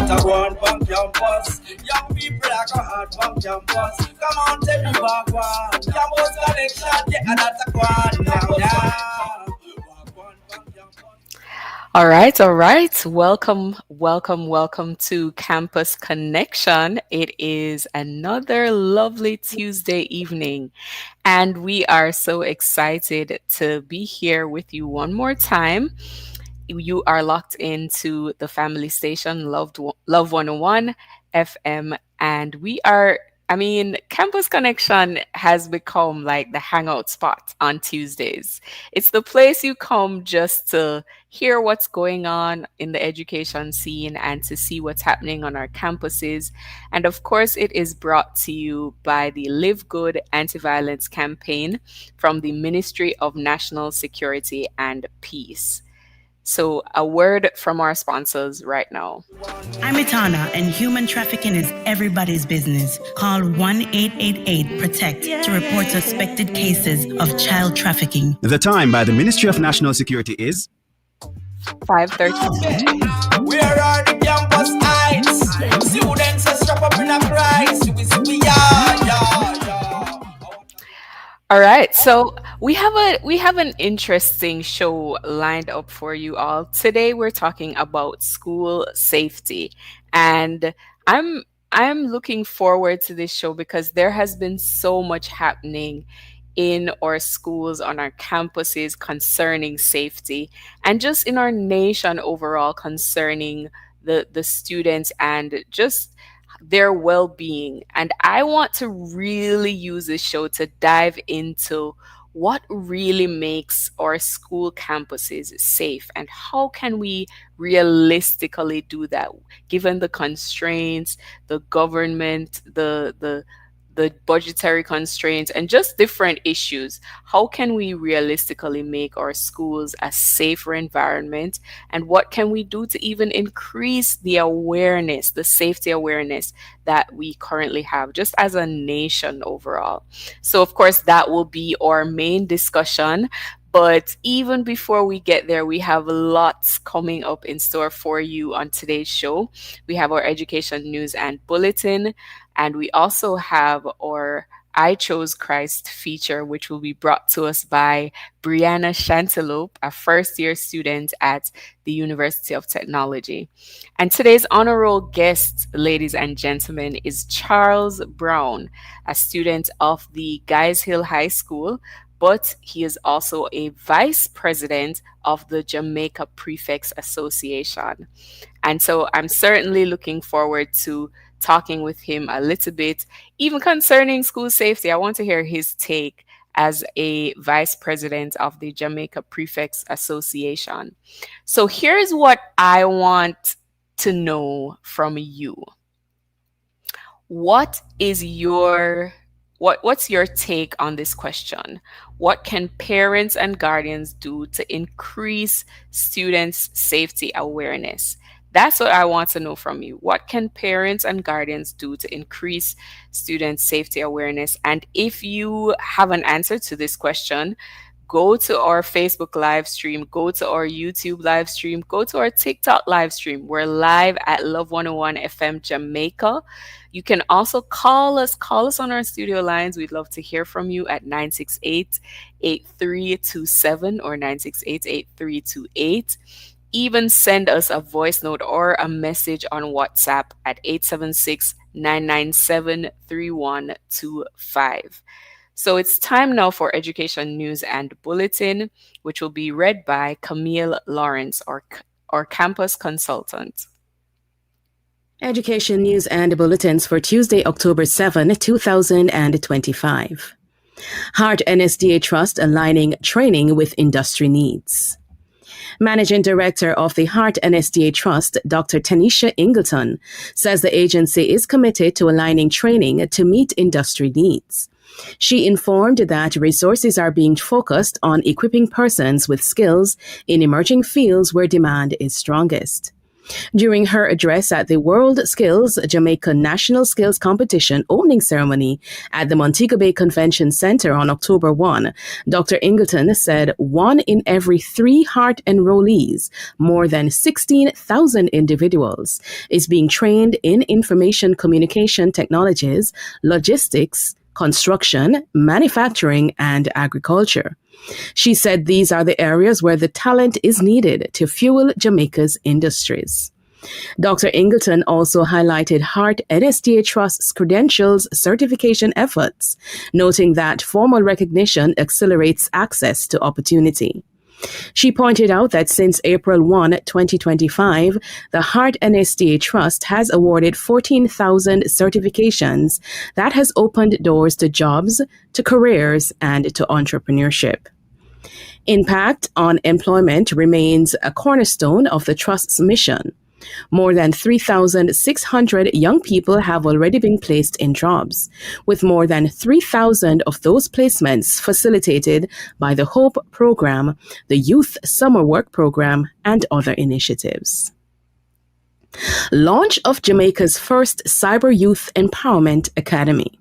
lot of one on campus. Young people are go hard on campus. Come on, tell me back one. Campus connection, yeah, that's a one. Yeah. All right. Welcome to Campus Connection. It is another lovely Tuesday evening, and we are so excited to be here with you one more time. You are locked into the family station, Love 101 FM, and Campus Connection has become like the hangout spot on Tuesdays. It's the place you come just to hear what's going on in the education scene and to see what's happening on our campuses. And of course, it is brought to you by the Live Good Anti-Violence Campaign from the Ministry of National Security and Peace. So, a word from our sponsors right now. I'm Itana, and human trafficking is everybody's business. Call 1-888-PROTECT to report suspected cases of child trafficking. The time by the Ministry of National Security is 5:30. Where are the campus heights? Students are strapped up in a price. All right, so we have an interesting show lined up for you all. Today we're talking about school safety, and I'm looking forward to this show because there has been so much happening in our schools, on our campuses concerning safety, and just in our nation overall concerning the students and just their well-being. And I want to really use this show to dive into what really makes our school campuses safe and how can we realistically do that given the constraints, the government, the budgetary constraints, and just different issues. How can we realistically make our schools a safer environment? And what can we do to even increase the awareness, the safety awareness that we currently have, just as a nation overall? So, of course, that will be our main discussion. But even before we get there, we have lots coming up in store for you on today's show. We have our education news and bulletin, and we also have our I Chose Christ feature, which will be brought to us by Brianna Chantelope, a first-year student at the University of Technology. And today's honor roll guest, ladies and gentlemen, is Charles Brown, a student of the Guys Hill High School, but he is also a vice president of the Jamaica Prefects Association. And so I'm certainly looking forward to talking with him a little bit, even concerning school safety. I want to hear his take as a vice president of the Jamaica Prefects Association. So here's what I want to know from you. What's your take on this question? What can parents and guardians do to increase students' safety awareness? That's what I want to know from you. What can parents and guardians do to increase students' safety awareness? And if you have an answer to this question, go to our Facebook live stream, go to our YouTube live stream, go to our TikTok live stream. We're live at Love 101 FM Jamaica. You can also call us on our studio lines. We'd love to hear from you at 968-8327 or 968-8328. Even send us a voice note or a message on WhatsApp at 876-997-3125. So it's time now for Education News and Bulletin, which will be read by Camille Lawrence, our campus consultant. Education News and Bulletins for Tuesday, October 7, 2025. Heart NSDA Trust aligning training with industry needs. Managing Director of the Heart NSDA Trust, Dr. Tanisha Ingleton, says the agency is committed to aligning training to meet industry needs. She informed that resources are being focused on equipping persons with skills in emerging fields where demand is strongest. During her address at the World Skills Jamaica National Skills Competition opening ceremony at the Montego Bay Convention Center on October 1, Dr. Ingleton said 1 in every 3 HEART enrollees, more than 16,000 individuals, is being trained in information communication technologies, logistics, construction, manufacturing, and agriculture. She said these are the areas where the talent is needed to fuel Jamaica's industries. Dr. Ingleton also highlighted HEART NSDA Trust's credentials certification efforts, noting that formal recognition accelerates access to opportunity. She pointed out that since April 1, 2025, the HEART NSDA Trust has awarded 14,000 certifications that has opened doors to jobs, to careers, and to entrepreneurship. Impact on employment remains a cornerstone of the Trust's mission. More than 3,600 young people have already been placed in jobs, with more than 3,000 of those placements facilitated by the HOPE program, the Youth Summer Work Program, and other initiatives. Launch of Jamaica's first Cyber Youth Empowerment Academy.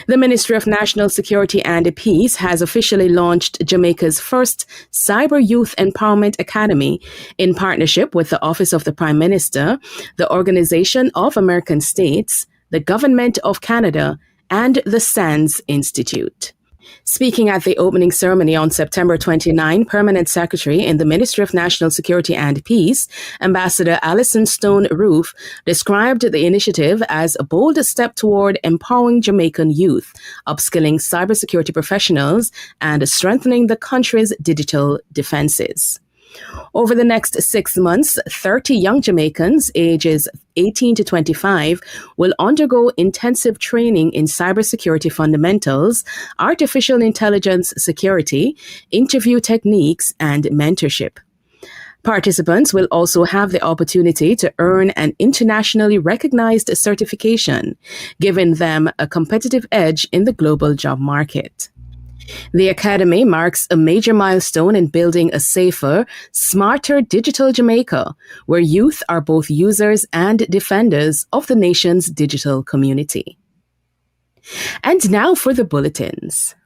The Ministry of National Security and Peace has officially launched Jamaica's first Cyber Youth Empowerment Academy in partnership with the Office of the Prime Minister, the Organization of American States, the Government of Canada, and the SANS Institute. Speaking at the opening ceremony on September 29, Permanent Secretary in the Ministry of National Security and Peace, Ambassador Alison Stone Roof, described the initiative as a bold step toward empowering Jamaican youth, upskilling cybersecurity professionals, and strengthening the country's digital defenses. Over the next 6 months, 30 young Jamaicans ages 18 to 25 will undergo intensive training in cybersecurity fundamentals, artificial intelligence security, interview techniques, and mentorship. Participants will also have the opportunity to earn an internationally recognized certification, giving them a competitive edge in the global job market. The Academy marks a major milestone in building a safer, smarter digital Jamaica, where youth are both users and defenders of the nation's digital community. And now for the bulletins.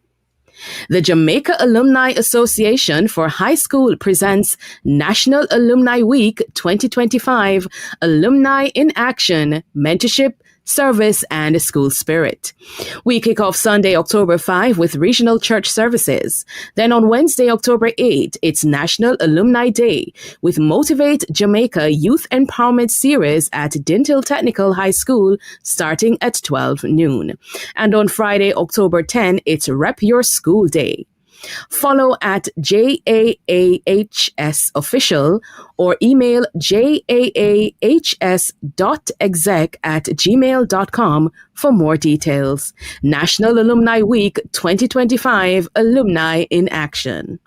The Jamaica Alumni Association for High School presents National Alumni Week 2025 Alumni in Action, Mentorship, Service, and School Spirit. We kick off Sunday, October 5 with regional church services. Then on Wednesday, October 8, it's National Alumni Day with Motivate Jamaica Youth Empowerment Series at Dintil Technical High School starting at 12 noon. And on Friday, October 10, it's Rep Your School Day. Follow at JAAHS Official or email jaahs.exec@gmail.com for more details. National Alumni Week 2025 Alumni in Action.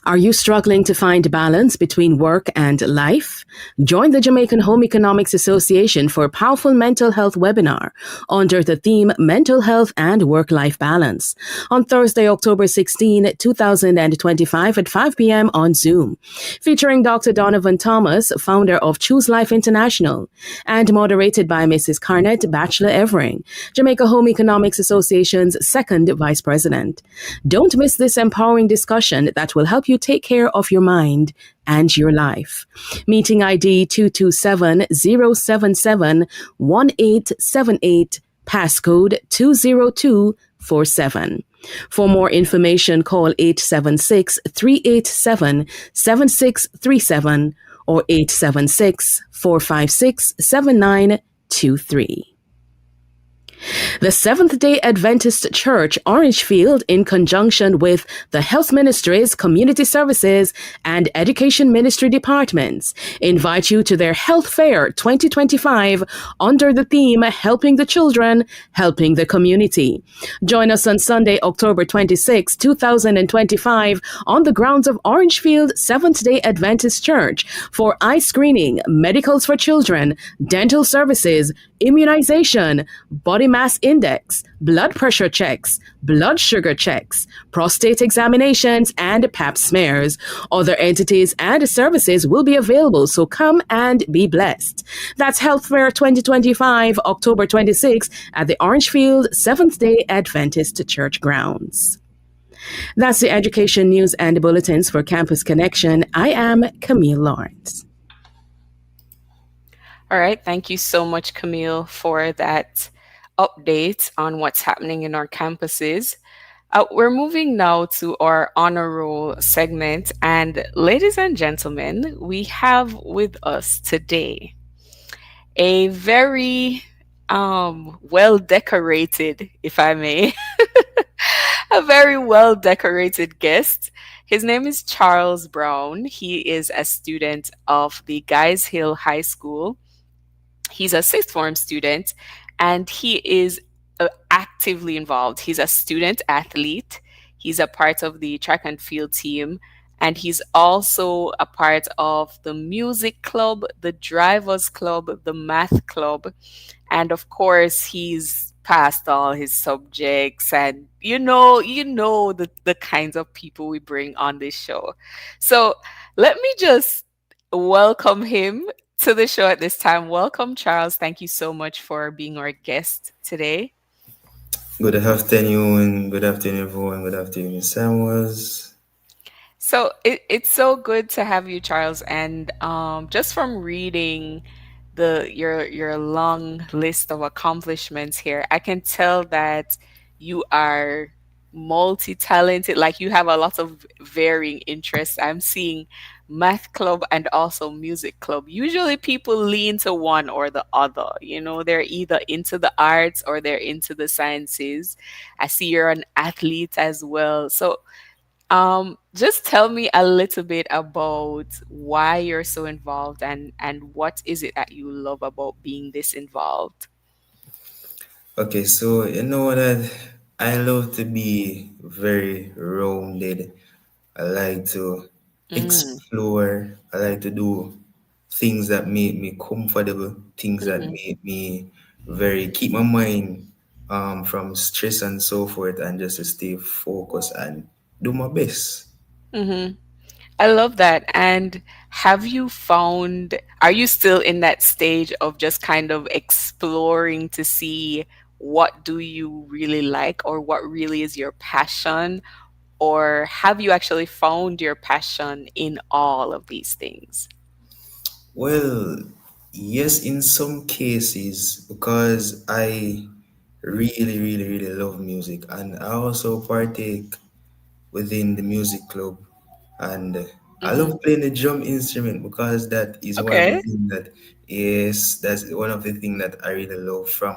Are you struggling to find balance between work and life? Join the Jamaican Home Economics Association for a powerful mental health webinar under the theme Mental Health and Work-Life Balance on Thursday, October 16, 2025 at 5 p.m. on Zoom, featuring Dr. Donovan Thomas, founder of Choose Life International, and moderated by Mrs. Carnett Batchelor Evering, Jamaica Home Economics Association's second vice president. Don't miss this empowering discussion that will help you take care of your mind and your life. Meeting ID 227-077-1878, passcode 20247. For more information, call 876-387-7637 or 876-456-7923. The Seventh-day Adventist Church Orangefield, in conjunction with the Health Ministries, Community Services, and Education Ministry departments, invite you to their Health Fair 2025 under the theme Helping the Children, Helping the Community. Join us on Sunday, October 26, 2025 on the grounds of Orangefield Seventh-day Adventist Church for eye screening, medicals for children, dental services, immunization, body mass index, blood pressure checks, blood sugar checks, prostate examinations, and pap smears. Other entities and services will be available, so come and be blessed. That's Health Fair 2025, October 26th at the Orangefield Seventh-day Adventist Church grounds. That's the education news and bulletins for Campus Connection. I am Camille Lawrence. All right. Thank you so much, Camille, for that update on what's happening in our campuses. We're moving now to our honor roll segment. And ladies and gentlemen, we have with us today a very well decorated, if I may, a very well decorated guest. His name is Charles Brown. He is a student of the Guys Hill High School. He's a sixth form student and he is actively involved. He's a student athlete. He's a part of the track and field team. And he's also a part of the music club, the drivers club, the math club. And of course, he's passed all his subjects and you know the kinds of people we bring on this show. So let me just welcome him to the show at this time. Welcome, Charles. Thank you so much for being our guest today. Good afternoon. Good afternoon, everyone. Good afternoon, Samuels. So it's so good to have you, Charles. And just from reading your long list of accomplishments here, I can tell that you are multi-talented. Like you have a lot of varying interests. I'm seeing math club and also music club. Usually people lean to one or the other. You know, they're either into the arts or they're into the sciences. I see you're an athlete as well. So just tell me a little bit about why you're so involved and what is it that you love about being this involved? Okay, so you know that I love to be very rounded. I like to explore. I like to do things that make me comfortable, things that make me keep my mind from stress and so forth, and just to stay focused and do my best. Mm-hmm. I love that. And are you still in that stage of just kind of exploring to see what do you really like or what really is your passion? Or have you actually found your passion in all of these things? Well, yes, in some cases, because I really, really, really love music, and I also partake within the music club, and I love playing the drum instrument because that is one of the Okay. things that yes, that's one of the things that I really love from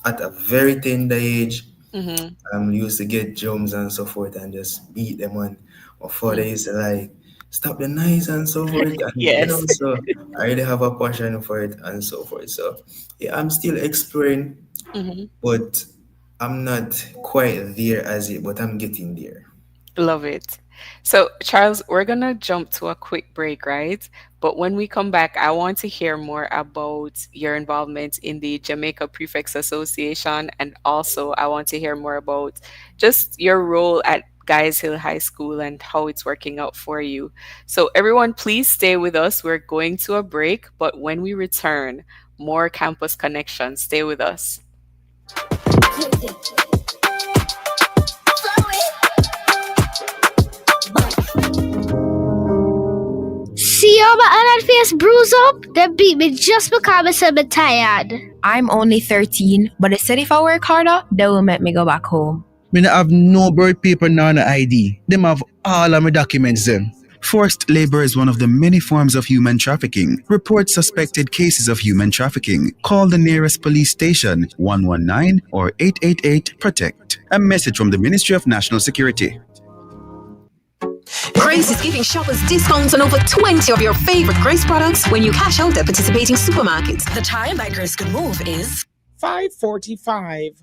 at a very tender age. Mm-hmm. Used to get drums and so forth and just beat them on. My father used to like stop the noise and so forth, and Yes. so I really have a passion for it and so forth. So yeah, I'm still exploring, Mm-hmm. but I'm not quite there as it, but I'm getting there. Love it. So, Charles, we're going to jump to a quick break, right? But when we come back, I want to hear more about your involvement in the Jamaica Prefects Association. And also, I want to hear more about just your role at Guys Hill High School and how it's working out for you. So, everyone, please stay with us. We're going to a break. But when we return, more campus connections. Stay with us. See all my unhead face bruise up? They beat me just because I said I'm tired. I'm only 13, but they said if I work harder, they will make me go back home. Me not have no birth paper nor no ID. Them have all of my documents them. Forced labor is one of the many forms of human trafficking. Report suspected cases of human trafficking. Call the nearest police station 119 or 888 PROTECT. A message from the Ministry of National Security. Grace is giving shoppers discounts on over 20 of your favorite Grace products when you cash out at participating supermarkets. The time that Grace could move is 5:45.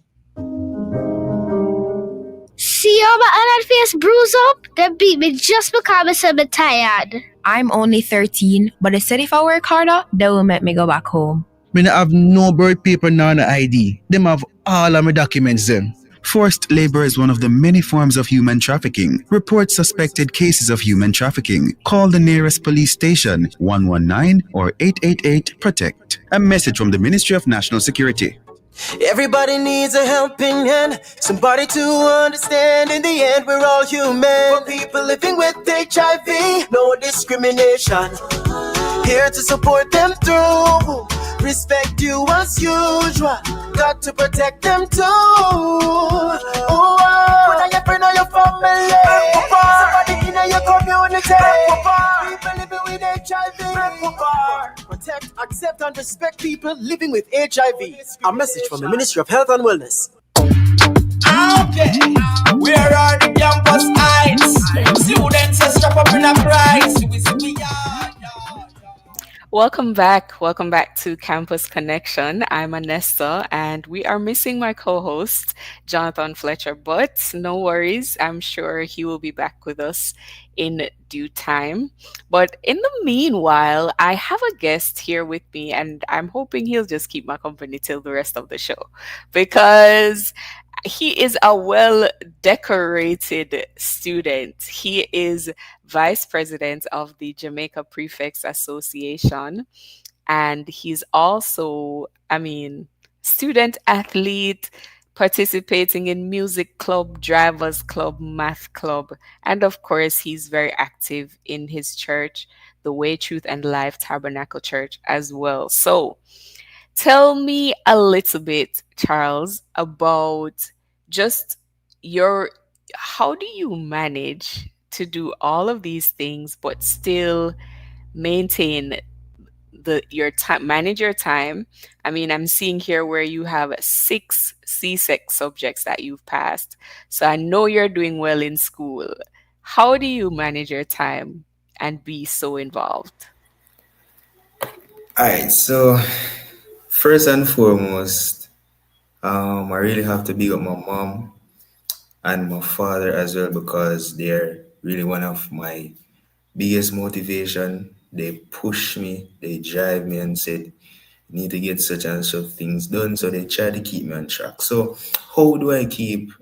See all my unhead face bruise up? They beat me just because I said I'm tired. I'm only 13, but they said if I work harder, they will make me go back home. Me not have no birth paper nor no ID. Them have all of my documents then. Forced labor is one of the many forms of human trafficking. Report suspected cases of human trafficking. Call the nearest police station 119 or 888 Protect. A message from the Ministry of National Security. Everybody needs a helping hand, somebody to understand. In the end, we're all human. For people living with HIV, no discrimination. Here to support them through. Respect you as usual. Got to protect them too. Whether your friend or your family, somebody in your community. People living with HIV. Protect, accept, and respect people living with HIV. A message from the Ministry of Health and Wellness. Okay, where are the campus eyes? Students are strapped up in a prize. Welcome back. Welcome back to Campus Connection. I'm Anesta, and we are missing my co-host, Jonathan Fletcher, but no worries. I'm sure he will be back with us in due time. But in the meanwhile, I have a guest here with me, and I'm hoping he'll just keep my company till the rest of the show, because he is a well-decorated student. He is vice president of the Jamaica Prefects Association, and he's also, student athlete, participating in music club, drivers club, math club, and of course, he's very active in his church, the Way, Truth, and Life Tabernacle Church as well. So, tell me a little bit, Charles, about just how do you manage to do all of these things but still maintain your time, manage your time? I'm seeing here where you have 6 CSEC subjects that you've passed. So I know you're doing well in school. How do you manage your time and be so involved? All right, so first and foremost, I really have to big up my mom and my father as well, because they're really one of my biggest motivation. They push me, they drive me and said, you need to get such and such things done. So they try to keep me on track. So how do I keep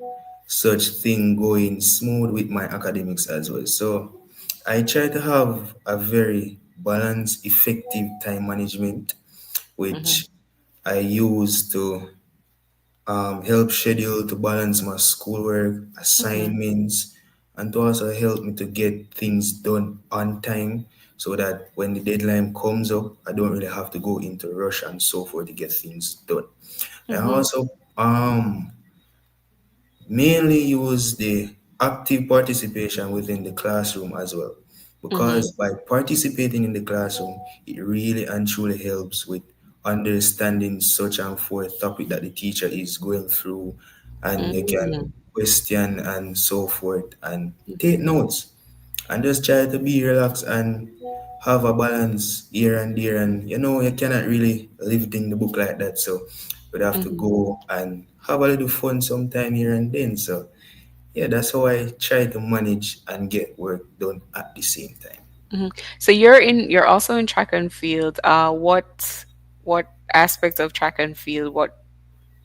such thing going smooth with my academics as well? So I try to have a very balanced, effective time management, which I use to help schedule to balance my schoolwork, assignments, and to also help me to get things done on time, so that when the deadline comes up, I don't really have to go into rush and so forth to get things done. I also mainly use the active participation within the classroom as well, because by participating in the classroom, it really and truly helps with understanding such and forth topic that the teacher is going through, and they can question and so forth and take notes, and just try to be relaxed and have a balance here and there. And you cannot really live in the book like that, so you'd have to go and have a little fun sometime here and then. So yeah, that's how I try to manage and get work done at the same time. So you're also in track and field. What aspect of track and field, what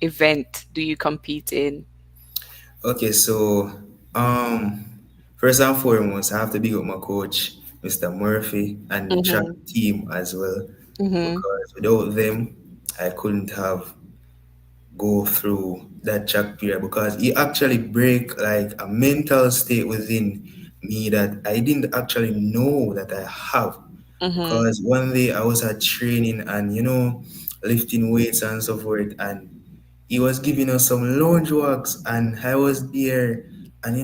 event do you compete in? Okay, so first and foremost, I have to big up my coach, Mr. Murphy, and the track team as well, because without them, I couldn't have go through that track period, because he actually break like a mental state within me that I didn't actually know that I have. Because one day I was at training and lifting weights and so forth, and he was giving us some lunge walks, and I was there, and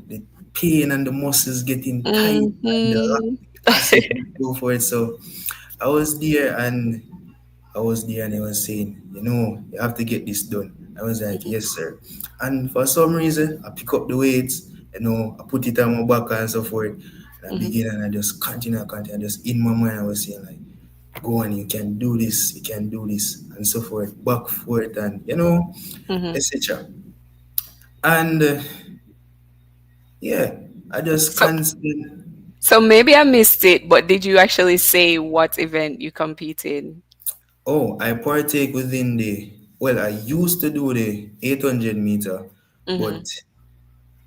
the pain and the muscles getting tight and the acid and so forth. So I was there and I was saying, you have to get this done. I was like, yes, sir. And for some reason, I pick up the weights, I put it on my back and so forth. And I begin and I just continue. Just in my mind, I was saying, like, go on, you can do this, and so forth, back, forth, and, etc. And yeah, I just So maybe I missed it, but did you actually say what event you compete in? Oh, I partake within I used to do the 800 meter, Mm-hmm. but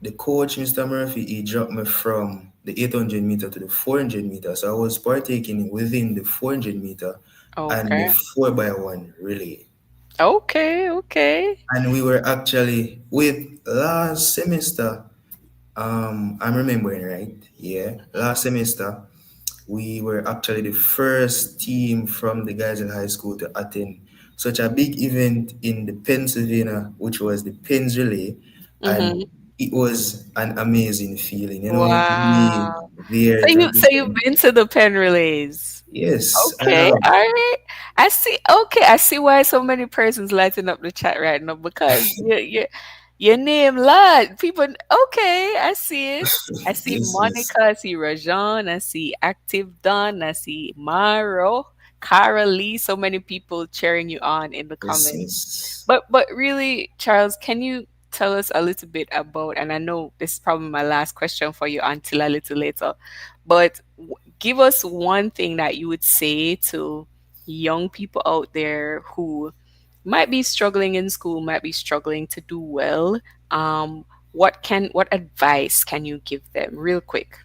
the coach, Mr. Murphy, he dropped me from the 800 meter to the 400 meter. So I was partaking within the 400 meter and the Okay. 4x1 relay. Okay. Okay. And we were actually with last semester, I'm remembering right. Yeah, last semester we were actually the first team from the guys in high school to attend such a big event in the Pennsylvania, which was the Pens Relay, and Mm-hmm. it was an amazing feeling. You know, Wow. we there So to you've listen. been to the pen relays. Yes, I Okay, have. all right. I see. Okay, I see why so many persons lighting up the chat right now because your name lot. People. Okay, I see it. I see Yes, yes, Monica. I see Rajan. I see Active Don. I see Maro, Cara Lee. So many people cheering you on in the yes, comments. yes. But really, Charles, can you tell us a little bit about? And I know this is probably my last question for you until a little later, but give us one thing that you would say to young people out there who might be struggling in school, might be struggling to do well. What advice can you give them real quick?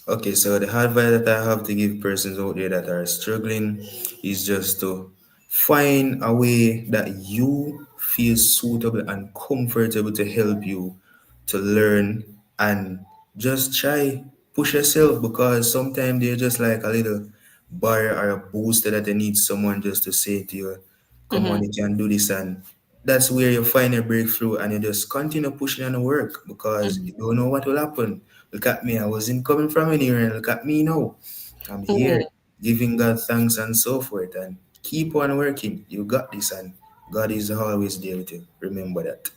Okay, so the advice that I have to give persons out there that are struggling is just to find a way that you feel suitable and comfortable to help you to learn and just try push yourself because sometimes they're just like a little bar or a booster that they need someone just to say to you, come on, Mm-hmm. you can do this, and that's where you find a breakthrough and you just continue pushing on the work because you don't know what will happen. Look at me, I wasn't coming from anywhere, and look at me now. I'm here Mm-hmm. giving God thanks and so forth, and keep on working. You got this, and God is always there with you. Remember that.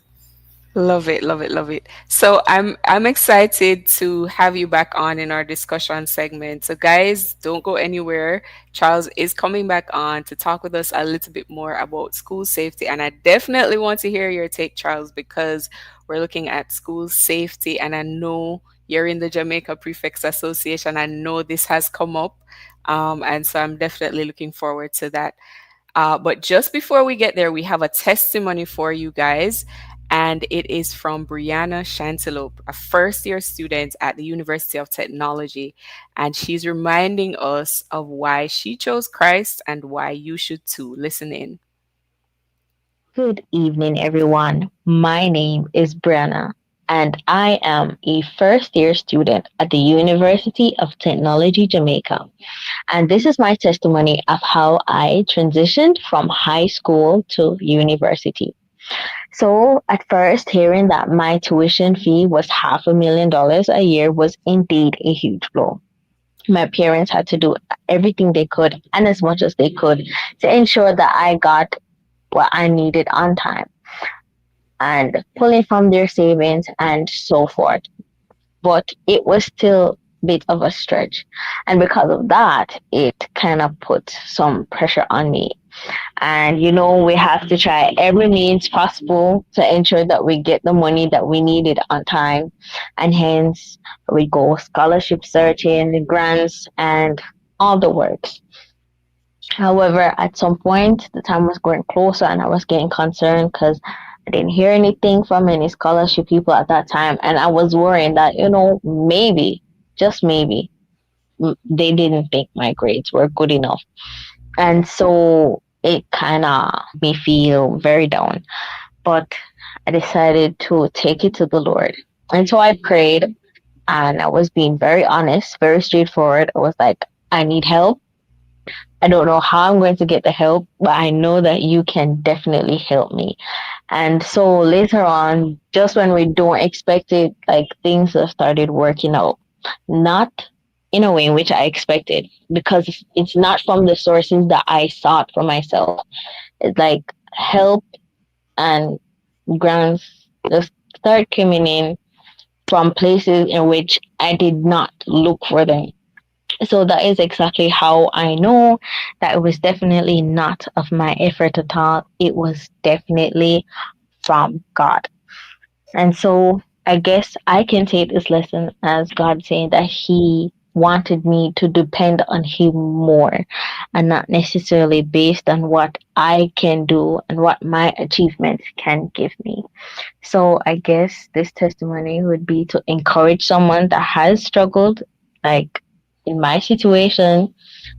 Love it, love it, love it. So I'm excited to have you back on in our discussion segment. So guys, don't go anywhere. Charles is coming back on to talk with us a little bit more about school safety, and I definitely want to hear your take, Charles, because we're looking at school safety, and I know you're in the Jamaica Prefects Association. I know this has come up, and so I'm definitely looking forward to that. But just before we get there, we have a testimony for you guys, and it is from Brianna Chantelope, a first year student at the University of Technology. And she's reminding us of why she chose Christ and why you should too. Listen in. Good evening, everyone. My name is Brianna, and I am a first year student at the University of Technology, Jamaica. And this is my testimony of how I transitioned from high school to university. So, at first, hearing that my tuition fee was $500,000 a year was indeed a huge blow. My parents had to do everything they could and as much as they could to ensure that I got what I needed on time and pulling from their savings and so forth. But it was still a bit of a stretch. And because of that, it kind of put some pressure on me. And we have to try every means possible to ensure that we get the money that we needed on time. And hence, we go scholarship searching, grants, and all the works. However, at some point, the time was going closer and I was getting concerned because I didn't hear anything from any scholarship people at that time. And I was worrying that, maybe, just maybe, they didn't think my grades were good enough. And so it kind of made me feel very down. But I decided to take it to the Lord. And so I prayed and I was being very honest, very straightforward. I was like, I need help. I don't know how I'm going to get the help, but I know that you can definitely help me. And so later on, just when we don't expect it, like things have started working out. Not in a way in which I expected, because it's not from the sources that I sought for myself. It's like help and grants just start coming in from places in which I did not look for them. So that is exactly how I know that it was definitely not of my effort at all. It was definitely from God. And so I guess I can take this lesson as God saying that He wanted me to depend on him more and not necessarily based on what I can do and what my achievements can give me. So I guess this testimony would be to encourage someone that has struggled, like in my situation,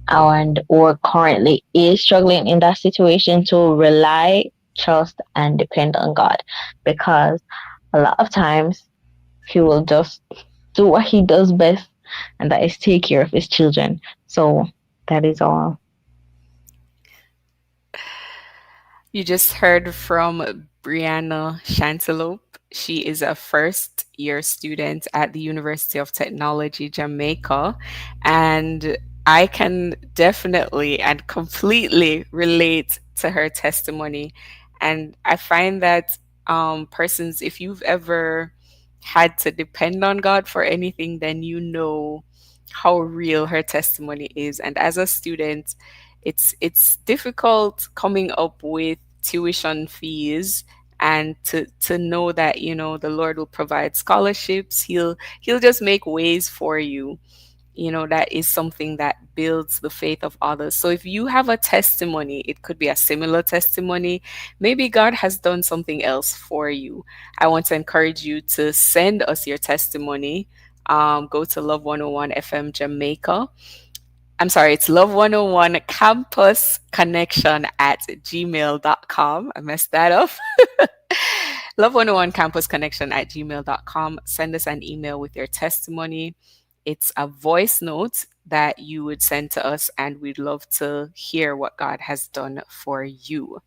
and or currently is struggling in that situation, to rely, trust, and depend on God, because a lot of times he will just do what he does best, and that is take care of his children. So that is all. You just heard from Brianna Chantelope. She is a first year student at the University of Technology, Jamaica. And I can definitely and completely relate to her testimony. And I find that persons, if you've ever had to depend on God for anything, then you know how real her testimony is. And as a student, it's difficult coming up with tuition fees, and to know that, you know, the Lord will provide scholarships. He'll just make ways for you. You know, that is something that builds the faith of others. So if you have a testimony, it could be a similar testimony. Maybe God has done something else for you. I want to encourage you to send us your testimony. Go to Love 101 FM Jamaica. I'm sorry, it's Love 101 Campus Connection at gmail.com. I messed that up. Love 101 Campus Connection at gmail.com. Send us an email with your testimony. It's a voice note that you would send to us, and we'd love to hear what God has done for you.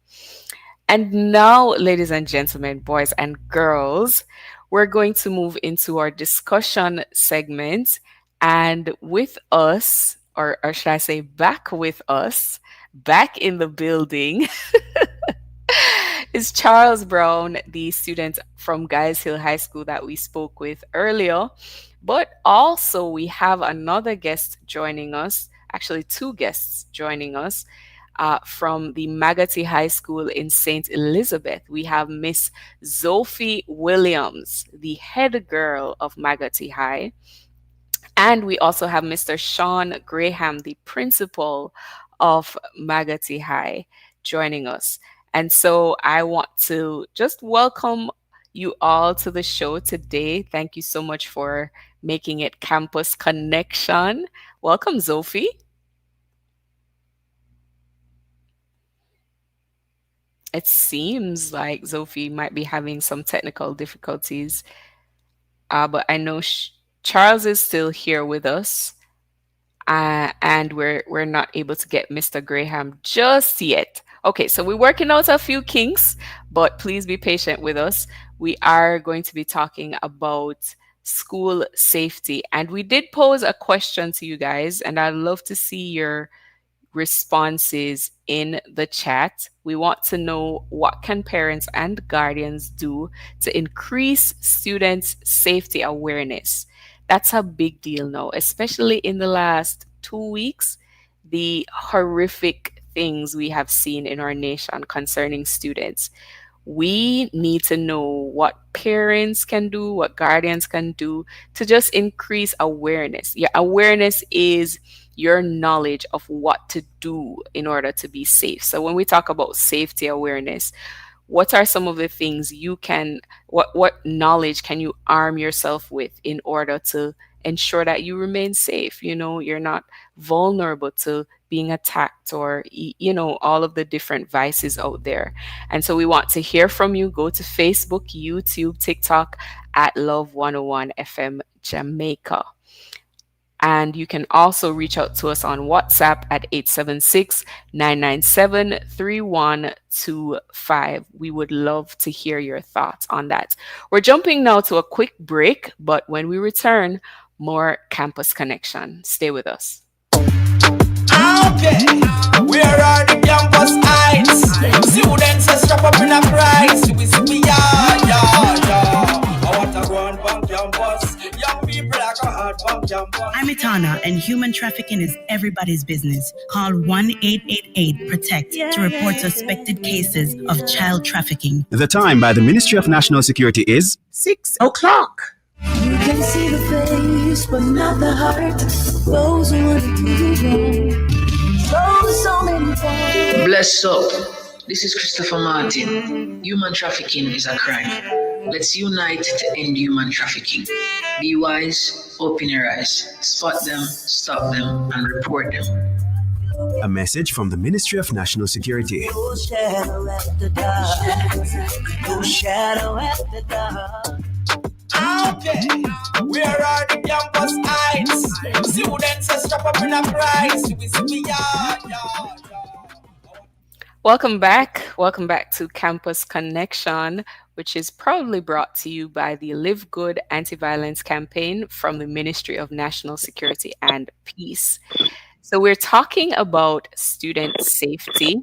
And now, ladies and gentlemen, boys and girls, we're going to move into our discussion segment. And with us, or should I say back with us, back in the building, is Charles Brown, the student from Guys Hill High School that we spoke with earlier. But also we have another guest joining us, actually two guests joining us from the Magotty High School in St. Elizabeth. We have Miss Sophie Williams, the head girl of Magotty High. And we also have Mr. Sean Graham, the principal of Magotty High, joining us. And so I want to just welcome you all to the show today. Thank you so much for making it Campus Connection. Welcome, Sophie. It seems like Sophie might be having some technical difficulties, but I know Charles is still here with us, and we're not able to get Mr. Graham just yet. Okay, so we're working out a few kinks, but please be patient with us. We are going to be talking about school safety, and we did pose a question to you guys, and I'd love to see your responses in the chat. We want to know, what can parents and guardians do to increase students' safety awareness? That's a big deal now, especially in the last 2 weeks, the horrific things we have seen in our nation concerning students. We need to know what parents can do, what guardians can do to just increase awareness. Yeah, awareness is your knowledge of what to do in order to be safe. So when we talk about safety awareness, what are some of the things you can, what knowledge can you arm yourself with in order to ensure that you remain safe? You know, you're not vulnerable to being attacked or, you know, all of the different vices out there. And so we want to hear from you. Go to Facebook, YouTube, TikTok at Love 101 FM Jamaica. And you can also reach out to us on WhatsApp at 876-997-3125. We would love to hear your thoughts on that. We're jumping now to a quick break, but when we return, more Campus Connection. Stay with us. Okay, where are the campus heights? Students are strap up in a price. We see I want to go on campus. Young people are going hard on campus. I'm Itana, and human trafficking is everybody's business. Call 1-888-PROTECT to report suspected cases of child trafficking. The time by the Ministry of National Security is 6 o'clock. You can see the face, but not the heart. Those who want to do you wrong. So many times. Bless up. This is Christopher Martin. Human trafficking is a crime. Let's unite to end human trafficking. Be wise, open your eyes. Spot them, stop them, and report them. A message from the Ministry of National Security. No shadow at the dark. No shadow at the dark. Okay, where are the campus heights? Students are strapped up in a price. We see Welcome back. Welcome back to Campus Connection, which is proudly brought to you by the Live Good Anti-Violence Campaign from the Ministry of National Security and Peace. So we're talking about student safety,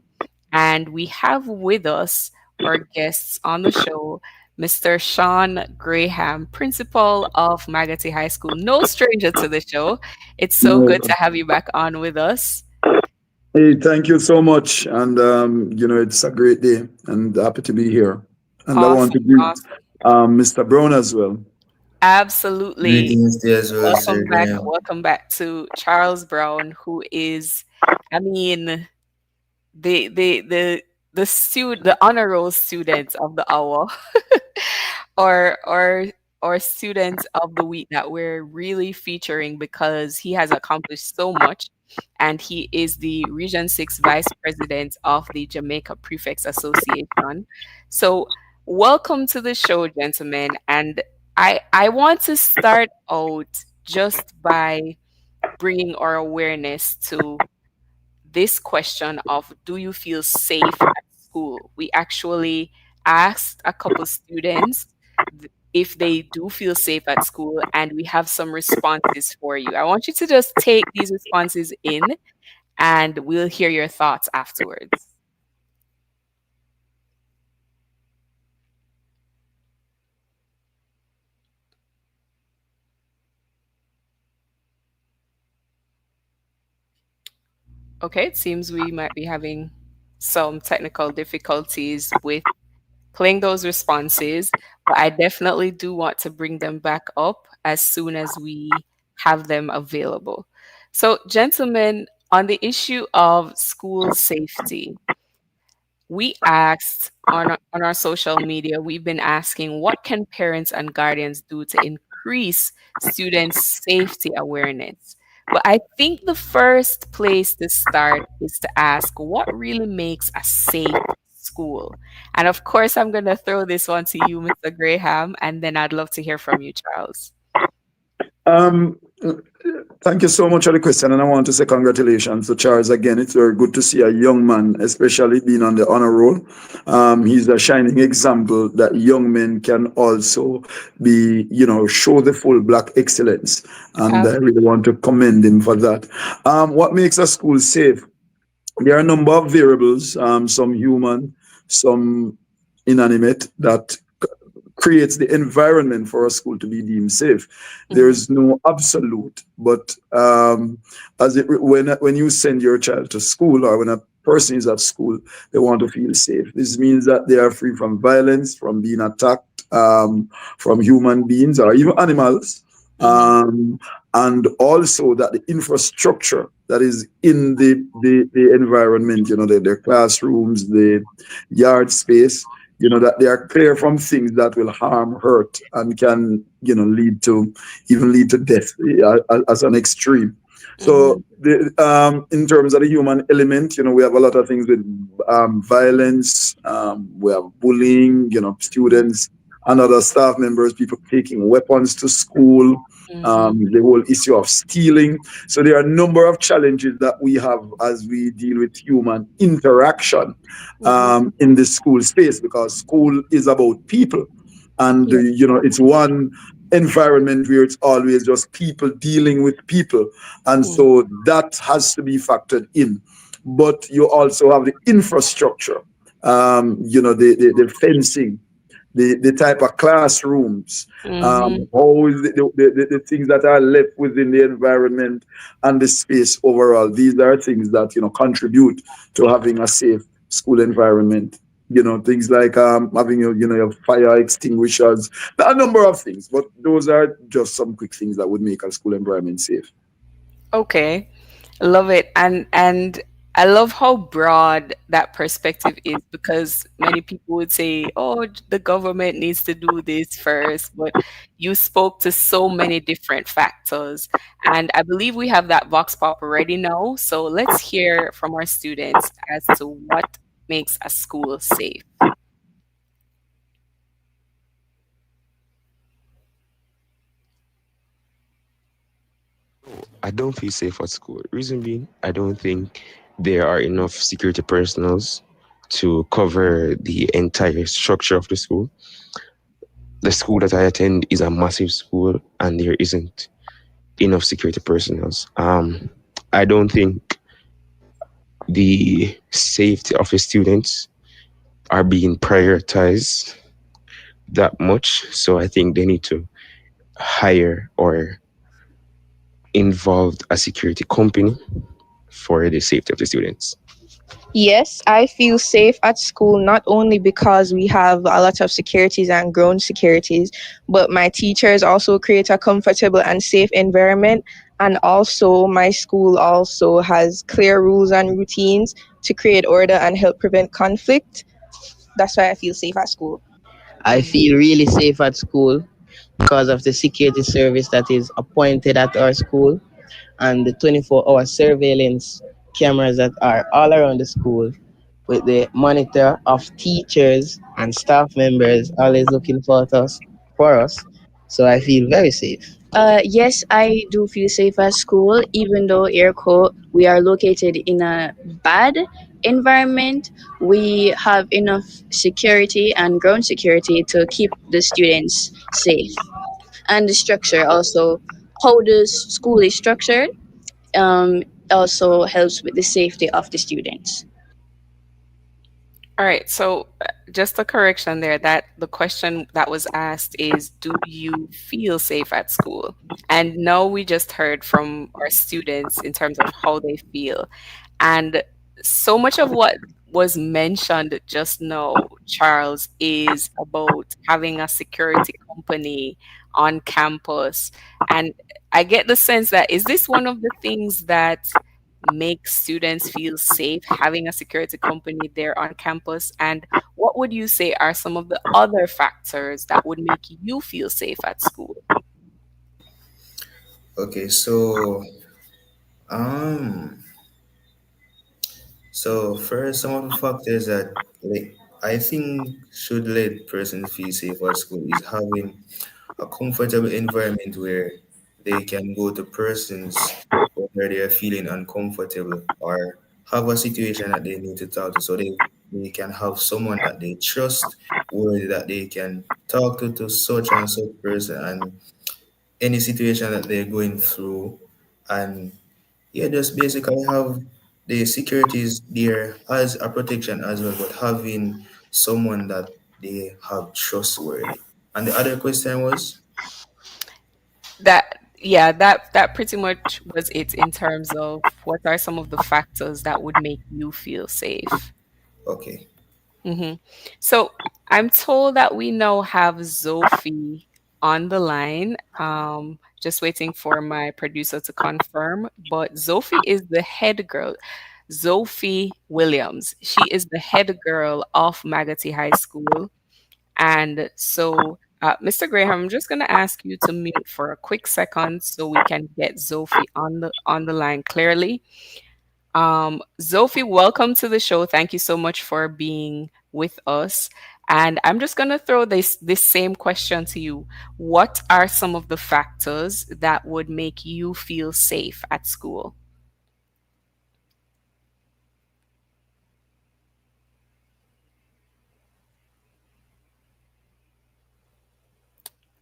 and we have with us our guests on the show, Mr. Sean Graham, principal of Magothy High School. No stranger to the show. It's so good to have you back on with us. Hey, thank you so much. And, it's a great day and happy to be here. And I want to greet Mr. Brown as well. Absolutely. Greetings to you as well, Welcome sir. back. Yeah. Welcome back to Charles Brown, who is, the honor roll student of the hour, or student of the week that we're really featuring because he has accomplished so much, and he is the Region 6 Vice President of the Jamaica Prefects Association. So welcome to the show, gentlemen. And I want to start out just by bringing our awareness to this question of, do you feel safe at school? We actually asked a couple students if they do feel safe at school, and we have some responses for you. I want you to just take these responses in, and we'll hear your thoughts afterwards. Okay, it seems we might be having some technical difficulties with playing those responses, but I definitely do want to bring them back up as soon as we have them available. So, gentlemen, on the issue of school safety, we asked on our social media, we've been asking, what can parents and guardians do to increase students' safety awareness? But I think the first place to start is to ask, what really makes a safe school? And of course, I'm going to throw this one to you, Mr. Graham, and then I'd love to hear from you, Charles. Thank you so much for the question, and I want to say congratulations to Charles again. It's very good to see a young man, especially being on the honor roll. He's a shining example that young men can also be, show the full Black excellence, and I really want to commend him for that. What makes a school safe? There are a number of variables, some human, some inanimate, that creates the environment for a school to be deemed safe. There is no absolute, but when you send your child to school, or when a person is at school, they want to feel safe. This means that they are free from violence, from being attacked, from human beings or even animals, and also that the infrastructure that is in the environment, their classrooms, the yard space, that they are clear from things that will harm, hurt, and can, lead to death as an extreme. So in terms of the human element, we have a lot of things with violence, we have bullying, students and other staff members, people taking weapons to school, the whole issue of stealing. So there are a number of challenges that we have as we deal with human interaction in the school space, because school is about people. And, it's one environment where it's always just people dealing with people. And so that has to be factored in. But you also have the infrastructure, the fencing, the type of classrooms, how the things that are left within the environment and the space overall. These are things that, contribute to having a safe school environment. Things like having your fire extinguishers, a number of things. But those are just some quick things that would make a school environment safe. Okay. Love it. And I love how broad that perspective is, because many people would say, "Oh, the government needs to do this first," but you spoke to so many different factors. And I believe we have that vox pop ready now. So let's hear from our students as to what makes a school safe. I don't feel safe at school. Reason being, I don't think there are enough security personnel to cover the entire structure of the school. The school that I attend is a massive school, and there isn't enough security personnel. I don't think the safety of the students are being prioritized that much. So I think they need to hire or involve a security company for the safety of the students. Yes, I feel safe at school not only because we have a lot of securities and grown securities, but my teachers also create a comfortable and safe environment. And also, my school also has clear rules and routines to create order and help prevent conflict. That's why I feel safe at school. I feel really safe at school because of the security service that is appointed at our school and the 24-hour surveillance cameras that are all around the school with the monitor of teachers and staff members always looking for us. So I feel very safe. Yes, I do feel safe at school, even though air quote we are located in a bad environment. We have enough security and ground security to keep the students safe. And the structure also, how the school is structured, also helps with the safety of the students. All right, so just a correction there, that the question that was asked is, do you feel safe at school? And no, we just heard from our students in terms of how they feel. And so much of what was mentioned just now, Charles, is about having a security company on campus. And I get the sense that, is this one of the things that make students feel safe, having a security company there on campus? And what would you say are some of the other factors that would make you feel safe at school? Okay, um first, some of the factors that I think should let persons feel safe at school is having a comfortable environment where they can go to persons where they are feeling uncomfortable or have a situation that they need to talk to, so they can have someone that they trust, worthy, that they can talk to such and such person, and any situation that they're going through. And yeah, just basically have the securities there as a protection as well, but having someone that they have trustworthy. And the other question was? That pretty much was it in terms of what are some of the factors that would make you feel safe. Okay. So I'm told that we now have Zophie on the line. Just waiting for my producer to confirm. But Zophie is the head girl, Zophie Williams. She is the head girl of Magotty High School. And so, Mr. Graham, I'm just going to ask you to mute for a quick second so we can get Zophie on the line clearly. Zophie, welcome to the show. Thank you so much for being with us. And I'm just going to throw this same question to you. What are some of the factors that would make you feel safe at school?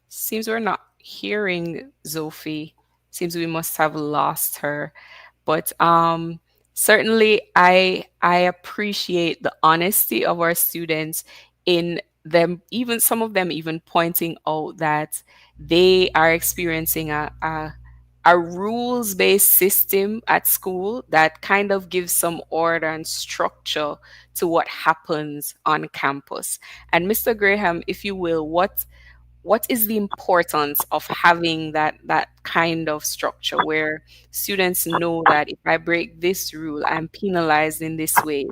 Seems we're not hearing Zophie. Seems we must have lost her. But certainly I appreciate the honesty of our students in them, even some of them even pointing out that they are experiencing a a rules based system at school that kind of gives some order and structure to what happens on campus. And Mr. Graham, if you will, what is the importance of having that kind of structure where students know that if I break this rule, I'm penalized in this way?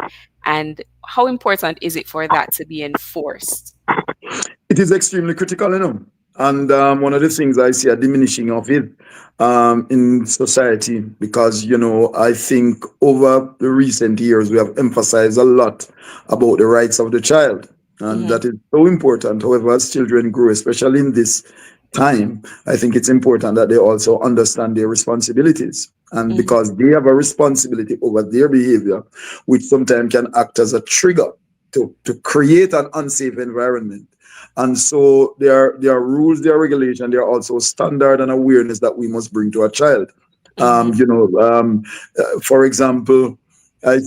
And how important is it for that to be enforced? It is extremely critical, And one of the things I see a diminishing of it in society, because, I think over the recent years, we have emphasized a lot about the rights of the child. And that is so important. However, as children grow, especially in this time, I think it's important that they also understand their responsibilities. And because they have a responsibility over their behavior, which sometimes can act as a trigger to create an unsafe environment. And so there are rules, there are regulations, there are also standard and awareness that we must bring to a child. For example, I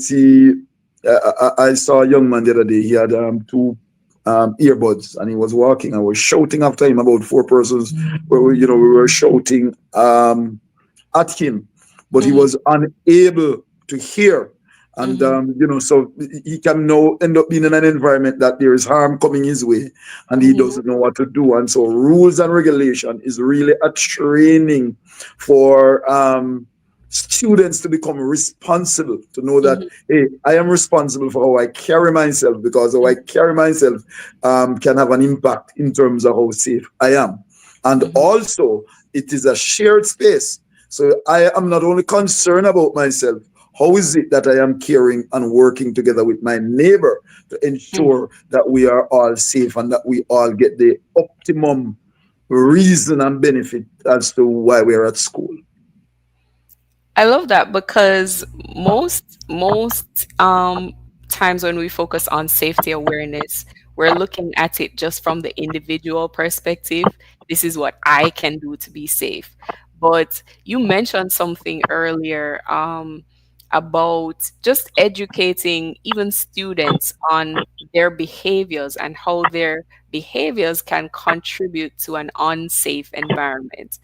saw a young man the other day. He had two earbuds, and he was walking. I was shouting after him. About four persons, we were shouting at him, but he was unable to hear. And so he can now end up being in an environment that there is harm coming his way, and he doesn't know what to do. And so rules and regulation is really a training for students to become responsible, to know that, hey, I am responsible for how I carry myself, because how I carry myself can have an impact in terms of how safe I am. And also, it is a shared space. So I am not only concerned about myself, how is it that I am caring and working together with my neighbor to ensure that we are all safe and that we all get the optimum reason and benefit as to why we're at school? I love that, because most times when we focus on safety awareness, we're looking at it just from the individual perspective. This is what I can do to be safe. But you mentioned something earlier about just educating even students on their behaviors and how their behaviors can contribute to an unsafe environment.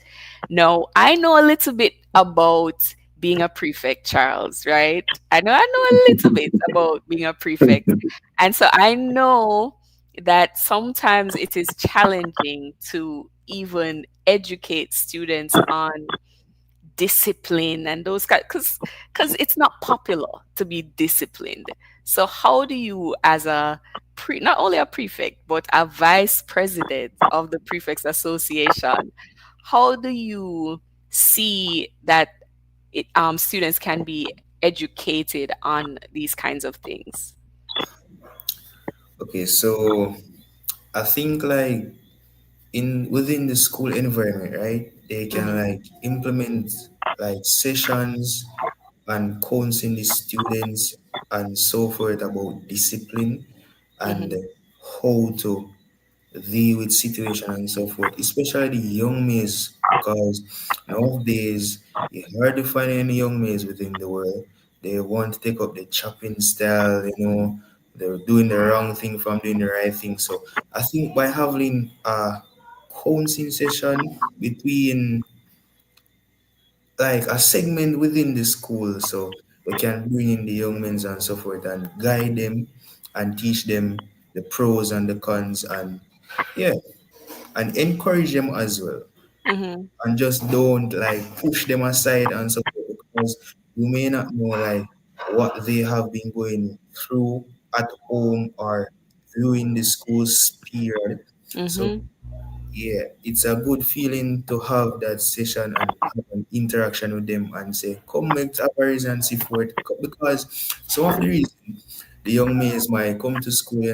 Now, I know a little bit about being a prefect, Charles, right? I know a little bit about being a prefect. And so I know that sometimes it is challenging to even educate students on discipline and those guys, because it's not popular to be disciplined. So how do you, as a not only a prefect but a vice president of the Prefects Association, how do you see that students can be educated on these kinds of things? Okay, so I think like within the school environment, right? They can like implement like sessions and counseling the students and so forth about discipline and how to deal with situation and so forth, especially the young maids, because nowadays it's hard to find any young maids within the world. They want to take up the chopping style, they're doing the wrong thing from doing the right thing. So I think by having a counseling session between like a segment within the school, so we can bring in the young men and so forth and guide them and teach them the pros and the cons, and and encourage them as well, and just don't like push them aside and so forth, because you may not know like what they have been going through at home or during the school period. So it's a good feeling to have that session and have an interaction with them and say, come make taparis and see forth. Because some of the reason the young males might come to school,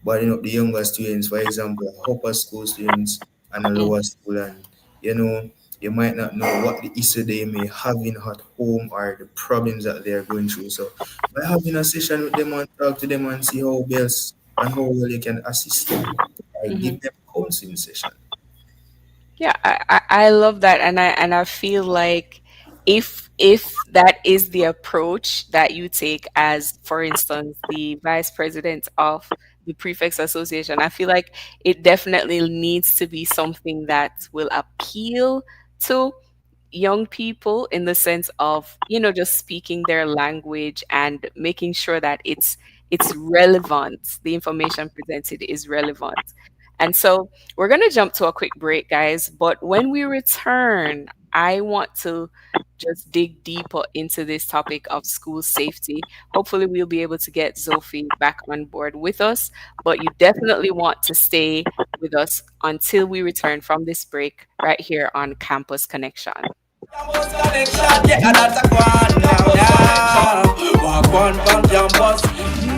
but the younger students, for example, upper school students and a lower school, and you might not know what the issue they may have in at home or the problems that they are going through. So by having a session with them and talk to them and see how best and how well you can assist them, or give them counseling session. Yeah, I love that, and I feel like if that is the approach that you take as, for instance, the vice president of the Prefects Association, I feel like it definitely needs to be something that will appeal to young people in the sense of, just speaking their language and making sure that it's relevant. The information presented is relevant. And so we're going to jump to a quick break, guys. But when we return, I want to just dig deeper into this topic of school safety. Hopefully, we'll be able to get Sophie back on board with us. But you definitely want to stay with us until we return from this break right here on Campus Connection. You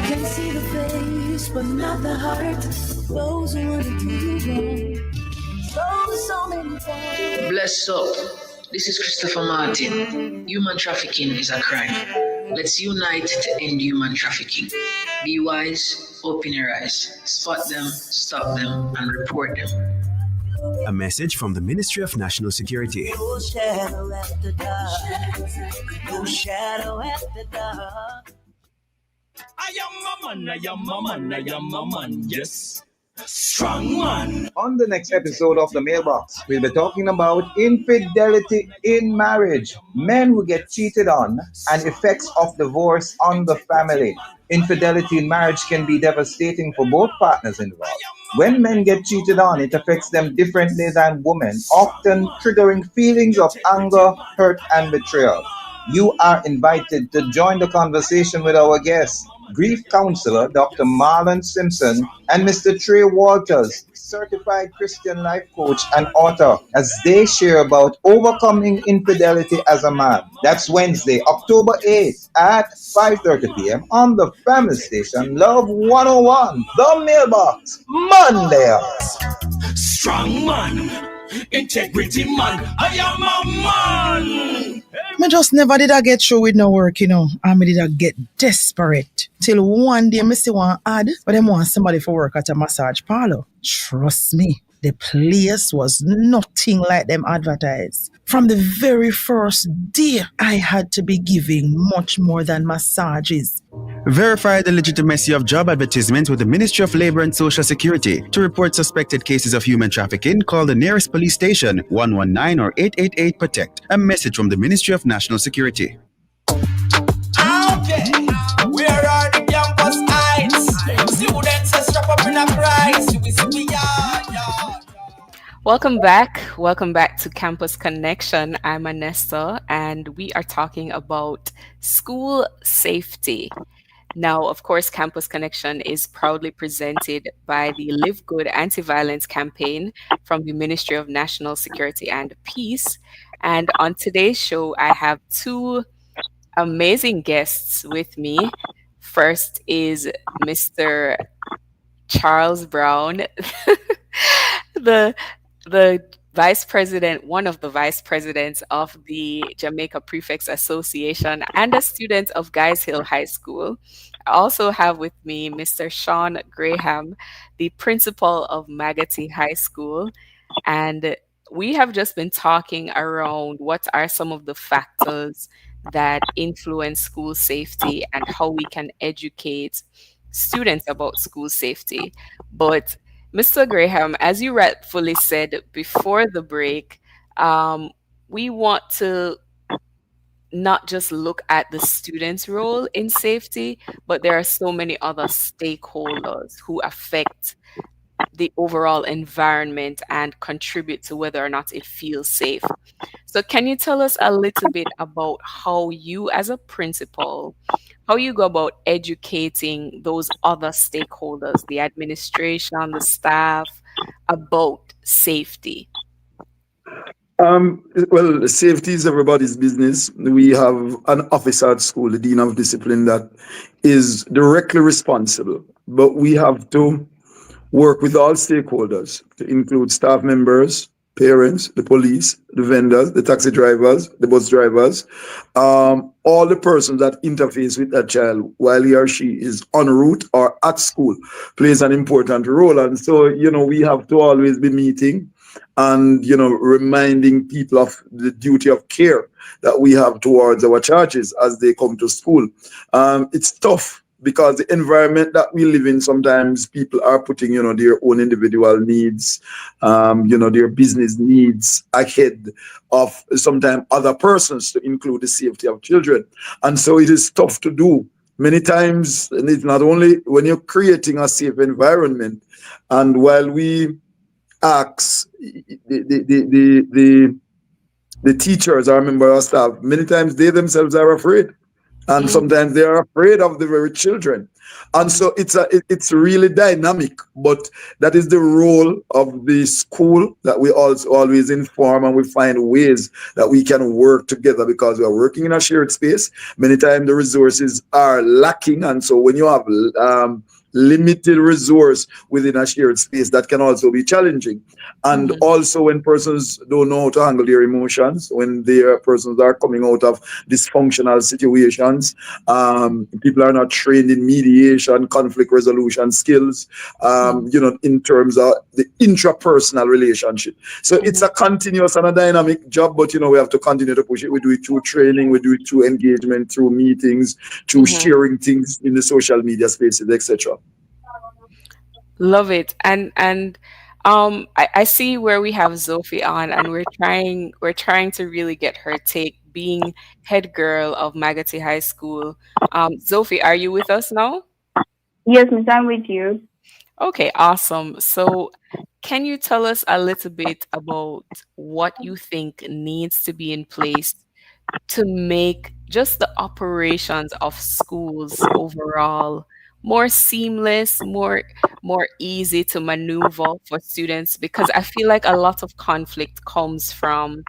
can see the face, but not the heart. Those who want to do you wrong. So many times. Bless up. This is Christopher Martin. Human trafficking is a crime. Let's unite to end human trafficking. Be wise, open your eyes, spot them, stop them, and report them. A message from the Ministry of National Security. No shadow at the dark. No shadow at the dark. I am a man, yes. Strong man. On the next episode of The Mailbox, we'll be talking about infidelity in marriage, men who get cheated on, and effects of divorce on the family. Infidelity in marriage can be devastating for both partners involved. When men get cheated on, it affects them differently than women, often triggering feelings of anger, hurt, and betrayal. You are invited to join the conversation with our guests, grief counselor Dr. Marlon Simpson and Mr. Trey Walters, certified Christian life coach and author, as they share about overcoming infidelity as a man. That's Wednesday, October 8th at 5:30 p.m. on the family station Love 101, The Mailbox, Monday. Strong man. Integrity man. I am a man. Me just never did I get through with no work, and me did I get desperate. Till one day me see one ad, but them want somebody for work at a massage parlor. Trust me, the place was nothing like them advertised. From the very first day, I had to be giving much more than massages. Verify the legitimacy of job advertisements with the Ministry of Labor and Social Security. To report suspected cases of human trafficking, call the nearest police station, 119 or 888-PROTECT. A message from the Ministry of National Security. Okay, where are the campus heights? Students are strapped up in a price. We see Welcome back to Campus Connection. I'm Anesta, and we are talking about school safety. Now, of course, Campus Connection is proudly presented by the Live Good Anti-Violence Campaign from the Ministry of National Security and Peace. And on today's show, I have two amazing guests with me. First is Mr. Charles Brown, the vice president, one of the vice presidents of the Jamaica Prefects Association and a student of Guys Hill High School. I also have with me Mr. Sean Graham, the principal of Magotty High School. And we have just been talking around what are some of the factors that influence school safety and how we can educate students about school safety. But Mr. Graham, as you rightfully said before the break, we want to not just look at the student's role in safety, but there are so many other stakeholders who affect the overall environment and contribute to whether or not it feels safe. So can you tell us a little bit about how you as a principal, how you go about educating those other stakeholders, the administration, the staff, about safety? Well, safety is everybody's business. We have an officer at school, the Dean of Discipline, that is directly responsible. But we have to work with all stakeholders, to include staff members, parents, the police, the vendors, the taxi drivers, the bus drivers, all the persons that interface with that child while he or she is en route or at school plays an important role. And so, we have to always be meeting and, reminding people of the duty of care that we have towards our charges as they come to school. It's tough because the environment that we live in, sometimes people are putting, their own individual needs, their business needs ahead of sometimes other persons, to include the safety of children. And so it is tough to do. Many times, and it's not only when you're creating a safe environment, and while we ask the teachers, I remember our staff, many times they themselves are afraid. And sometimes they are afraid of the very children. And so it's really dynamic, but that is the role of the school, that we also always inform and we find ways that we can work together, because we are working in a shared space. Many times the resources are lacking. And so when you have limited resource within a shared space, that can also be challenging. And also when persons don't know how to handle their emotions, when their persons are coming out of dysfunctional situations, people are not trained in mediation, conflict resolution skills, in terms of the intrapersonal relationship. So it's a continuous and a dynamic job, but we have to continue to push it. We do it through training, we do it through engagement, through meetings, through sharing things in the social media spaces, etc. Love it. And I see where we have Zophie on, and we're trying to really get her take, being head girl of Magotty High School. Zophie, are you with us now? Yes, Miss, I'm with you. Okay, awesome. So can you tell us a little bit about what you think needs to be in place to make just the operations of schools overall more seamless, more easy to maneuver for students? Because I feel like a lot of conflict comes from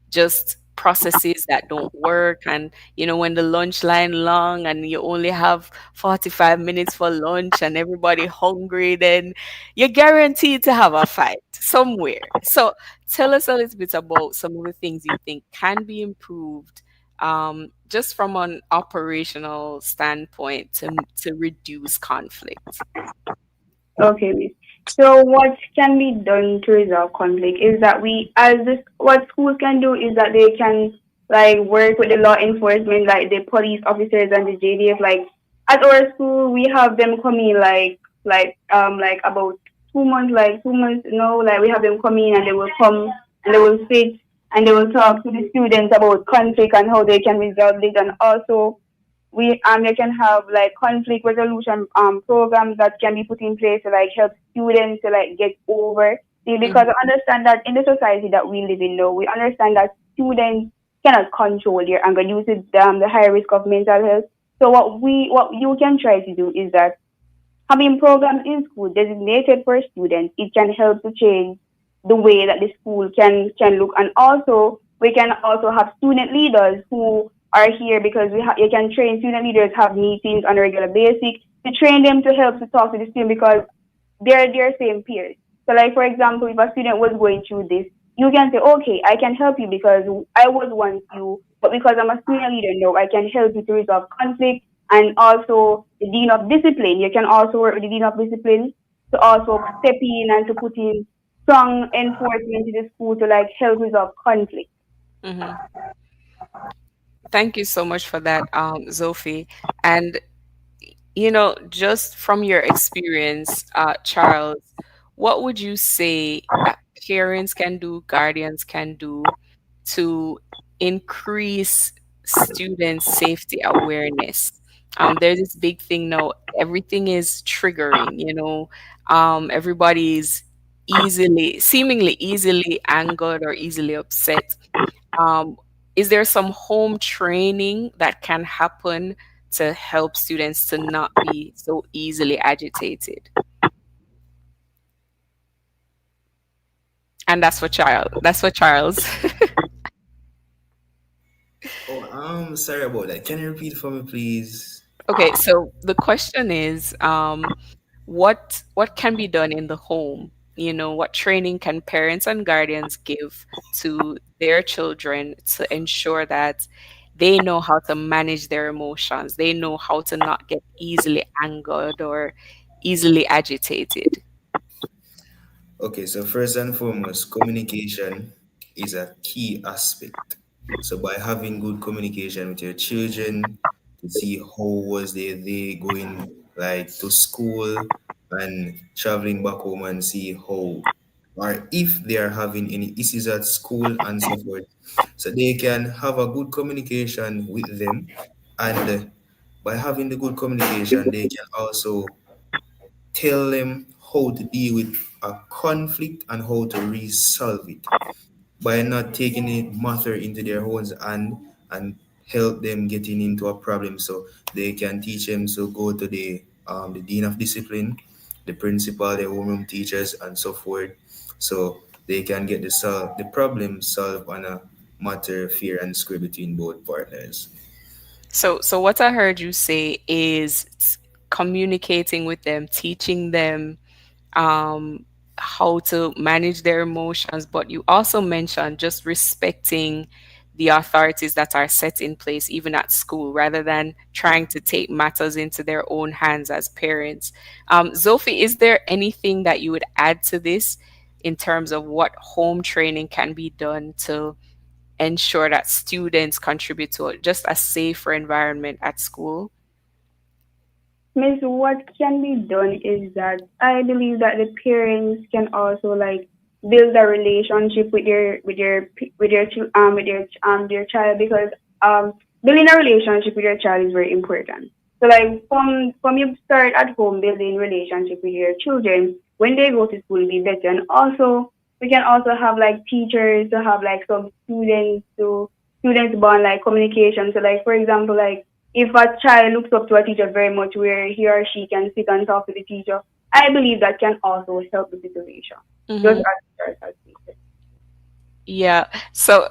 just processes that don't work, and when the lunch line long and you only have 45 minutes for lunch and everybody hungry, then you're guaranteed to have a fight somewhere. So tell us a little bit about some of the things you think can be improved, just from an operational standpoint, to reduce conflict. Okay, Miss. So what can be done to resolve conflict is that what schools can do is that they can work with the law enforcement, like the police officers and the JDF. Like at our school, we have them coming about 2 months, we have them come in and they will come and they will sit and they will talk to the students about conflict and how they can resolve it. And also they can have conflict resolution programs that can be put in place to help students to get over. See, because I understand that in the society that we live in now, we understand that students cannot control their anger due to the high risk of mental health. So what you can try to do is that having programs in school designated for students, it can help to change the way that the school can look. And also we can also have student leaders who are here, because you can train student leaders, have meetings on a regular basis to train them to help to talk to the student, because they're their same peers. So for example, if a student was going through this, you can say, okay, I can help you because I was once you, but because I'm a student leader now, I can help you to resolve conflict. And also the Dean of Discipline, you can also work with the Dean of Discipline to also step in and to put in strong enforcement in the school to help resolve conflict. Thank you so much for that, Zophie. And just from your experience, Charles, what would you say that parents can do, guardians can do, to increase student safety awareness? There's this big thing now, everything is triggering, everybody's seemingly easily angered or easily upset. Is there some home training that can happen to help students to not be so easily agitated? And that's for Charles. Sorry about that. Can you repeat for me, please? Okay, so the question is, what can be done in the home? What training can parents and guardians give to their children to ensure that they know how to manage their emotions, they know how to not get easily angered or easily agitated? Okay, so first and foremost, communication is a key aspect. So by having good communication with your children, to see how was they going like to school and traveling back home and see how or if they are having any issues at school and so forth. So they can have a good communication with them, and by having the good communication, they can also tell them how to deal with a conflict and how to resolve it by not taking the matter into their own hand and help them getting into a problem. So they can teach them to go to the dean of discipline, the principal, the homeroom teachers, and so forth. So they can get the problem solved on a matter fair and square between both partners. So what I heard you say is communicating with them, teaching them um, how to manage their emotions, but you also mentioned just respecting the authorities that are set in place, even at school, rather than trying to take matters into their own hands as parents. Zophie, is there anything that you would add to this in terms of what home training can be done to ensure that students contribute to just a safer environment at school? Miss, what can be done is that I believe that the parents can also like build a relationship with their child, because building a relationship with your child is very important. So like from you start at home building relationship with your children, when they go to school it'll be better. And also we can also have like teachers to have like some students bond like communication. So like for example, like if a child looks up to a teacher very much where he or she can sit and talk to the teacher, I believe that can also help the situation. Just Mhm. as teachers as teachers. Yeah. So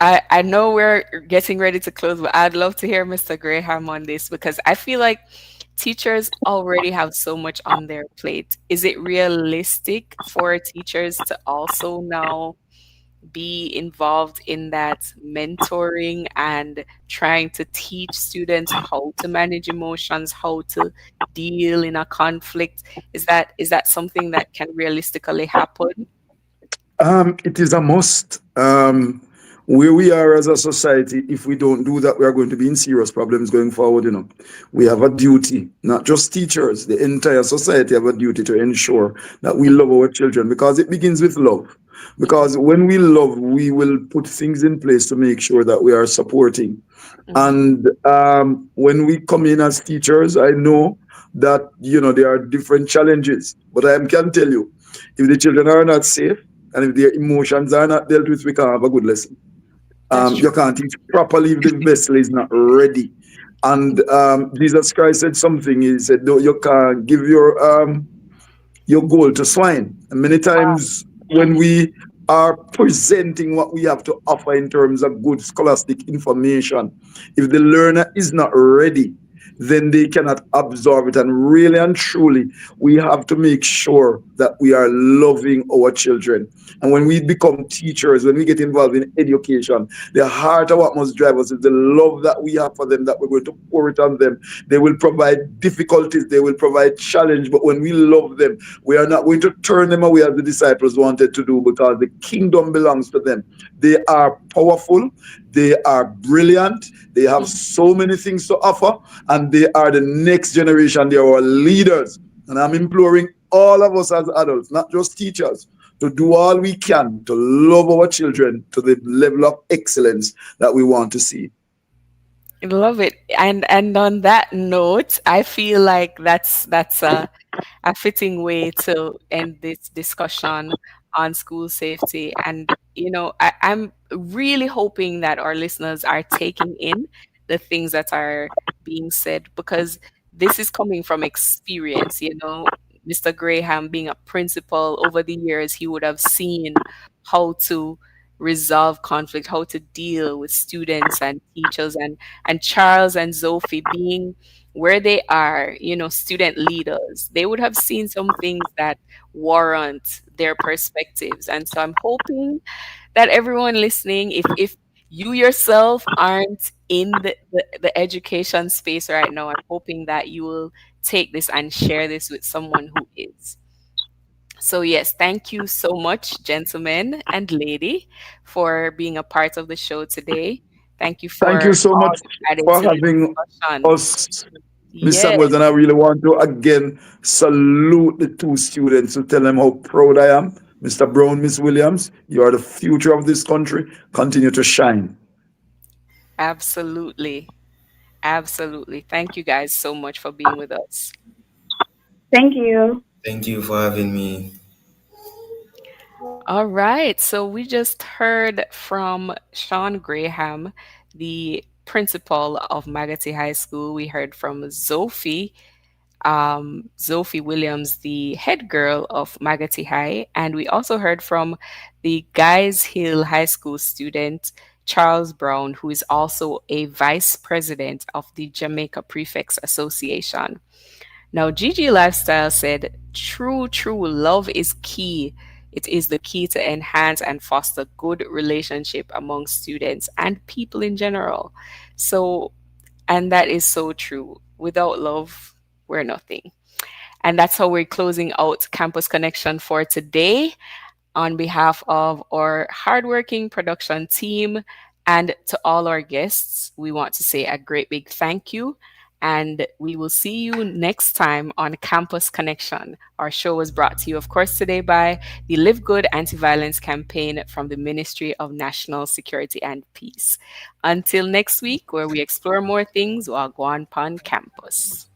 I know we're getting ready to close, but I'd love to hear Mr. Graham on this because I feel like teachers already have so much on their plate. Is it realistic for teachers to also now be involved in that mentoring and trying to teach students how to manage emotions, how to deal in a conflict? Is that something that can realistically happen? It is a must. Where we are as a society, if we don't do that, we are going to be in serious problems going forward. We have a duty, not just teachers, the entire society have a duty to ensure that we love our children, because it begins with love. Because when we love, we will put things in place to make sure that we are supporting. And when we come in as teachers, I know that there are different challenges, but I can tell you, if the children are not safe and if their emotions are not dealt with, we can't have a good lesson. You can't teach properly if the vessel is not ready. And Jesus Christ said something. He said, "No, you can't give your goal to swine." And many times when we are presenting what we have to offer in terms of good scholastic information, if the learner is not ready, then they cannot absorb it. And really and truly, we have to make sure that we are loving our children. And when we become teachers, when we get involved in education, the heart of what must drive us is the love that we have for them, that we're going to pour it on them. They will provide difficulties, they will provide challenge, but when we love them, we are not going to turn them away as the disciples wanted to do, because the kingdom belongs to them. They are powerful, they are brilliant, they have so many things to offer, and they are the next generation. They are our leaders. And I'm imploring all of us as adults, not just teachers, to do all we can to love our children to the level of excellence that we want to see. Love it. And on that note, I feel like that's a fitting way to end this discussion on school safety. And I'm really hoping that our listeners are taking in the things that are being said, because this is coming from experience. Mr. Graham being a principal over the years, he would have seen how to resolve conflict, how to deal with students and teachers, and Charles and Zophie being where they are, student leaders, they would have seen some things that warrant their perspectives. And so I'm hoping that everyone listening, if you yourself aren't in the education space right now, I'm hoping that you will take this and share this with someone who is. So yes, thank you so much, gentlemen and lady, for being a part of the show today. Thank you Thank for you so all much you added for to the having discussion. us, Miss Yes. Samuels, and I really want to again salute the two students to tell them how proud I am. Mr. Brown, Miss Williams, you are the future of this country. Continue to shine. Absolutely. Absolutely. Thank you guys so much for being with us. Thank you. Thank you for having me. All right. So we just heard from Sean Graham, the principal of Magotty High School. We heard from Sophie Williams, the head girl of Magotty High. And we also heard from the Guys Hill High School student, Charles Brown, who is also a vice president of the Jamaica Prefects Association. Now, Gigi Lifestyle said, true love is key. It is the key to enhance and foster good relationship among students and people in general. So, and that is so true. Without love, we're nothing. And that's how we're closing out Campus Connection for today. On behalf of our hardworking production team and to all our guests, we want to say a great big thank you. And we will see you next time on Campus Connection. Our show was brought to you, of course, today by the Live Good Anti-Violence Campaign from the Ministry of National Security and Peace. Until next week, where we explore more things while going on campus.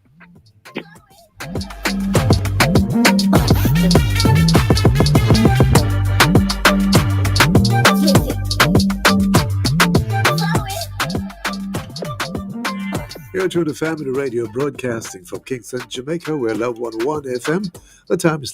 You're tuned to Family Radio broadcasting from Kingston, Jamaica. We're Love 101 FM. The time is